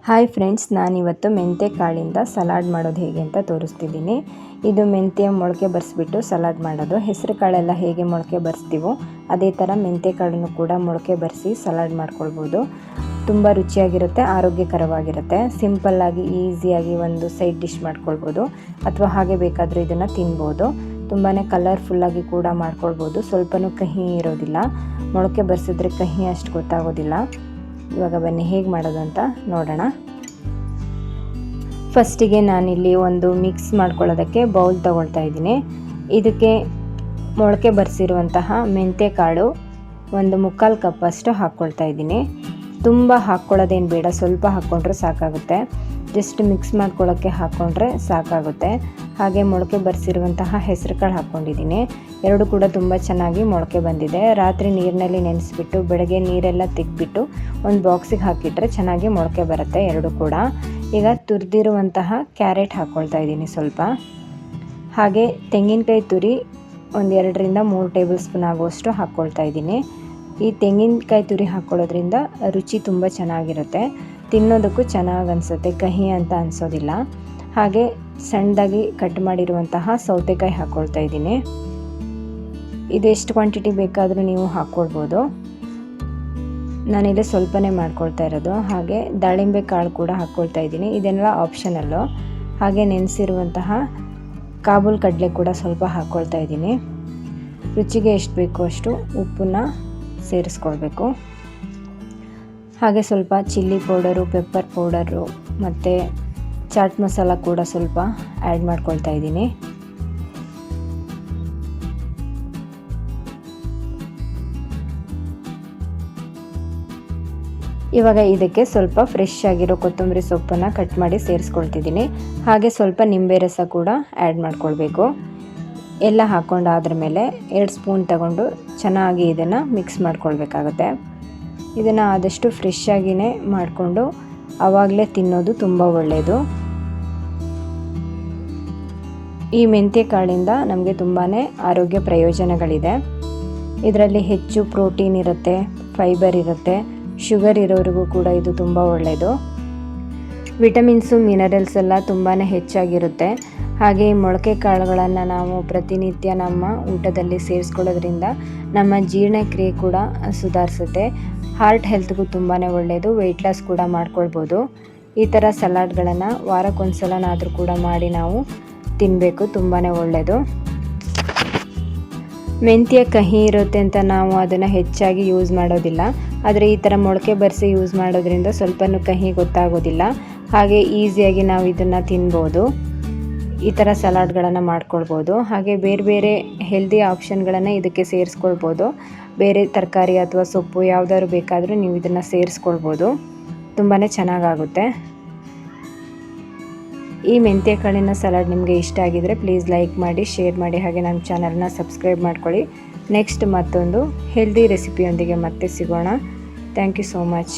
Hi friends, ನಾನಿವತ್ತು ಮೆಂತ್ಯ ಕಾಳಿಂದ ಸಲಾಡ್ ಮಾಡೋದು ಹೇಗೆ ಅಂತ ತೋರಿಸ್ತಿದ್ದೀನಿ. ಇದು ಮೆಂತ್ಯ ಮೊಳಕೆ ಬರೆಸ್ಬಿಟ್ಟು ಸಲಾಡ್ ಮಾಡೋದು. ಹೆಸರು ಕಾಳೆಲ್ಲ ಹೇಗೆ ಮೊಳಕೆ ಬರೆಸ್ತೀವೋ ಅದೇ ಥರ ಮೆಂತ್ಯ ಕಾಳನ್ನು ಕೂಡ ಮೊಳಕೆ ಬರೆಸಿ ಸಲಾಡ್ ಮಾಡ್ಕೊಳ್ಬೋದು. ತುಂಬ ರುಚಿಯಾಗಿರುತ್ತೆ, ಆರೋಗ್ಯಕರವಾಗಿರುತ್ತೆ. ಸಿಂಪಲ್ಲಾಗಿ ಈಸಿಯಾಗಿ ಒಂದು ಸೈಡ್ ಡಿಶ್ ಮಾಡ್ಕೊಳ್ಬೋದು ಅಥವಾ ಹಾಗೆ ಬೇಕಾದರೂ ಇದನ್ನು ತಿನ್ಬೋದು. ತುಂಬಾ ಕಲರ್ಫುಲ್ಲಾಗಿ ಕೂಡ ಮಾಡ್ಕೊಳ್ಬೋದು. ಸ್ವಲ್ಪನೂ ಕಹಿ ಇರೋದಿಲ್ಲ. ಮೊಳಕೆ ಬರೆಸಿದ್ರೆ ಕಹಿ ಅಷ್ಟು ಗೊತ್ತಾಗೋದಿಲ್ಲ. ಇವಾಗ ಬನ್ನಿ ಹೇಗೆ ಮಾಡೋದು ಅಂತ ನೋಡೋಣ. ಫಸ್ಟಿಗೆ ನಾನಿಲ್ಲಿ ಒಂದು ಮಿಕ್ಸ್ ಮಾಡ್ಕೊಳ್ಳೋದಕ್ಕೆ ಬೌಲ್ ತಗೊಳ್ತಾ ಇದ್ದೀನಿ. ಇದಕ್ಕೆ ಮೊಳಕೆ ಬರೆಸಿರುವಂತಹ ಮೆಂತ್ಯ ಕಾಳು ಒಂದು 3/4 ಕಪ್ ಅಷ್ಟು ಹಾಕ್ಕೊಳ್ತಾ ಇದ್ದೀನಿ. ತುಂಬ ಹಾಕ್ಕೊಳ್ಳೋದೇನು ಬೇಡ, ಸ್ವಲ್ಪ ಹಾಕ್ಕೊಂಡ್ರೆ ಸಾಕಾಗುತ್ತೆ. ಜಸ್ಟ್ ಮಿಕ್ಸ್ ಮಾಡ್ಕೊಳ್ಳೋಕ್ಕೆ ಹಾಕ್ಕೊಂಡ್ರೆ ಸಾಕಾಗುತ್ತೆ. ಹಾಗೆ ಮೊಳಕೆ ಬರೆಸಿರುವಂತಹ ಹೆಸರು ಕಾಳು ಹಾಕ್ಕೊಂಡಿದ್ದೀನಿ. ಎರಡು ಕೂಡ ತುಂಬ ಚೆನ್ನಾಗಿ ಮೊಳಕೆ ಬಂದಿದೆ. ರಾತ್ರಿ ನೀರಿನಲ್ಲಿ ನೆನೆಸ್ಬಿಟ್ಟು ಬೆಳಗ್ಗೆ ನೀರೆಲ್ಲ ತೆಗೆದ್ಬಿಟ್ಟು ಒಂದು ಬಾಕ್ಸಿಗೆ ಹಾಕಿಟ್ರೆ ಚೆನ್ನಾಗಿ ಮೊಳಕೆ ಬರುತ್ತೆ ಎರಡು ಕೂಡ. ಈಗ ತುರಿದಿರುವಂತಹ ಕ್ಯಾರೆಟ್ ಹಾಕ್ಕೊಳ್ತಾ ಇದ್ದೀನಿ ಸ್ವಲ್ಪ. ಹಾಗೆ ತೆಂಗಿನಕಾಯಿ ತುರಿ ಒಂದು 2-3 ಟೇಬಲ್ ಸ್ಪೂನ್ ಆಗುವಷ್ಟು ಹಾಕ್ಕೊಳ್ತಾ ಇದ್ದೀನಿ. ಈ ತೆಂಗಿನಕಾಯಿ ತುರಿ ಹಾಕ್ಕೊಳ್ಳೋದ್ರಿಂದ ರುಚಿ ತುಂಬ ಚೆನ್ನಾಗಿರುತ್ತೆ, ತಿನ್ನೋದಕ್ಕೂ ಚೆನ್ನಾಗಿ ಅನಿಸುತ್ತೆ, ಕಹಿ ಅಂತ ಅನಿಸೋದಿಲ್ಲ. ಹಾಗೆ ಸಣ್ಣದಾಗಿ ಕಟ್ ಮಾಡಿರುವಂತಹ ಸೌತೆಕಾಯಿ ಹಾಕ್ಕೊಳ್ತಾ ಇದ್ದೀನಿ. ಇದೆಷ್ಟು ಕ್ವಾಂಟಿಟಿ ಬೇಕಾದರೂ ನೀವು ಹಾಕ್ಕೊಳ್ಬೋದು. ನಾನಿಲ್ಲಿ ಸ್ವಲ್ಪನೇ ಮಾಡ್ಕೊಳ್ತಾ ಇರೋದು. ಹಾಗೆ ದಾಳಿಂಬೆ ಕಾಳು ಕೂಡ ಹಾಕ್ಕೊಳ್ತಾ ಇದ್ದೀನಿ. ಇದೆಲ್ಲ ಆಪ್ಷನಲ್ಲು. ಹಾಗೆ ನೆನೆಸಿರುವಂತಹ ಕಾಬೂಲ್ ಕಡಲೆ ಕೂಡ ಸ್ವಲ್ಪ ಹಾಕ್ಕೊಳ್ತಾ ಇದ್ದೀನಿ. ರುಚಿಗೆ ಎಷ್ಟು ಬೇಕೋ ಅಷ್ಟು ಉಪ್ಪನ್ನು ಸೇರಿಸ್ಕೊಳ್ಬೇಕು. ಹಾಗೆ ಸ್ವಲ್ಪ ಚಿಲ್ಲಿ ಪೌಡರು, ಪೆಪ್ಪರ್ ಪೌಡರು ಮತ್ತು ಚಾಟ್ ಮಸಾಲ ಕೂಡ ಸ್ವಲ್ಪ ಆ್ಯಡ್ ಮಾಡ್ಕೊಳ್ತಾ ಇದ್ದೀನಿ. ಇವಾಗ ಇದಕ್ಕೆ ಸ್ವಲ್ಪ ಫ್ರೆಶ್ ಆಗಿರೋ ಕೊತ್ತಂಬರಿ ಸೊಪ್ಪನ್ನು ಕಟ್ ಮಾಡಿ ಸೇರಿಸ್ಕೊಳ್ತಿದ್ದೀನಿ. ಹಾಗೆ ಸ್ವಲ್ಪ ನಿಂಬೆ ರಸ ಕೂಡ ಆ್ಯಡ್ ಮಾಡ್ಕೊಳ್ಬೇಕು. ಎಲ್ಲ ಹಾಕ್ಕೊಂಡಾದ್ರ ಮೇಲೆ 2 ಸ್ಪೂನ್ ತಗೊಂಡು ಚೆನ್ನಾಗಿ ಇದನ್ನು ಮಿಕ್ಸ್ ಮಾಡ್ಕೊಳ್ಬೇಕಾಗುತ್ತೆ. ಇದನ್ನು ಆದಷ್ಟು ಫ್ರೆಶ್ ಆಗಿಯೇ ಮಾಡಿಕೊಂಡು ಆವಾಗಲೇ ತಿನ್ನೋದು ತುಂಬ ಒಳ್ಳೆಯದು. ಈ ಮೆಂತ್ಯ ಕಾಳಿಂದ ನಮಗೆ ತುಂಬಾ ಆರೋಗ್ಯ ಪ್ರಯೋಜನಗಳಿದೆ. ಇದರಲ್ಲಿ ಹೆಚ್ಚು ಪ್ರೋಟೀನ್ ಇರುತ್ತೆ, ಫೈಬರ್ ಇರುತ್ತೆ. ಶುಗರ್ ಇರೋರಿಗೂ ಕೂಡ ಇದು ತುಂಬ ಒಳ್ಳೆಯದು. ವಿಟಮಿನ್ಸು, ಮಿನರಲ್ಸ್ ಎಲ್ಲ ತುಂಬಾ ಹೆಚ್ಚಾಗಿರುತ್ತೆ. ಹಾಗೆ ಈ ಮೊಳಕೆ ಕಾಳುಗಳನ್ನು ನಾವು ಪ್ರತಿನಿತ್ಯ ನಮ್ಮ ಊಟದಲ್ಲಿ ಸೇರಿಸ್ಕೊಳ್ಳೋದ್ರಿಂದ ನಮ್ಮ ಜೀರ್ಣಕ್ರಿಯೆ ಕೂಡ ಸುಧಾರಿಸುತ್ತೆ. ಹಾರ್ಟ್ ಹೆಲ್ತ್ಗೂ ತುಂಬಾ ಒಳ್ಳೆಯದು. ವೆಯ್ಟ್ ಲಾಸ್ ಕೂಡ ಮಾಡ್ಕೊಳ್ಬೋದು. ಈ ಥರ ಸಲಾಡ್ಗಳನ್ನು ವಾರಕ್ಕೊಂದ್ಸಲನಾದರೂ ಕೂಡ ಮಾಡಿ ನಾವು ತಿನ್ನಬೇಕು, ತುಂಬಾ ಒಳ್ಳೆಯದು. ಮೆಂತ್ಯ ಕಹಿ ಇರುತ್ತೆ ಅಂತ ನಾವು ಅದನ್ನು ಹೆಚ್ಚಾಗಿ ಯೂಸ್ ಮಾಡೋದಿಲ್ಲ. ಆದರೆ ಈ ಥರ ಮೊಳಕೆ ಬರೆಸಿ ಯೂಸ್ ಮಾಡೋದ್ರಿಂದ ಸ್ವಲ್ಪನೂ ಕಹಿ ಗೊತ್ತಾಗೋದಿಲ್ಲ. ಹಾಗೆ ಈಸಿಯಾಗಿ ನಾವು ಇದನ್ನು ತಿನ್ಬೋದು. ಈ ಥರ ಸಲಾಡ್ಗಳನ್ನು ಮಾಡ್ಕೊಳ್ಬೋದು. ಹಾಗೆ ಬೇರೆ ಬೇರೆ ಹೆಲ್ದಿ ಆಪ್ಷನ್ಗಳನ್ನು ಇದಕ್ಕೆ ಸೇರಿಸ್ಕೊಳ್ಬೋದು. ಬೇರೆ ತರಕಾರಿ ಅಥವಾ ಸೊಪ್ಪು ಯಾವುದಾದ್ರು ಬೇಕಾದರೂ ನೀವು ಇದನ್ನು ಸೇರಿಸ್ಕೊಳ್ಬೋದು. ತುಂಬಾ ಚೆನ್ನಾಗಾಗುತ್ತೆ. ಈ ಮೆಂತ್ಯ ಕಾಳಿನ ಸಲಾಡ್ ನಿಮಗೆ ಇಷ್ಟ ಆಗಿದರೆ ಪ್ಲೀಸ್ ಲೈಕ್ ಮಾಡಿ, ಶೇರ್ ಮಾಡಿ. ಹಾಗೆ ನಮ್ಮ ಚಾನಲ್ನ ಸಬ್ಸ್ಕ್ರೈಬ್ ಮಾಡ್ಕೊಳ್ಳಿ. ನೆಕ್ಸ್ಟ್ ಮತ್ತೊಂದು ಹೆಲ್ದಿ ರೆಸಿಪಿಯೊಂದಿಗೆ ಮತ್ತೆ ಸಿಗೋಣ. Thank you so much.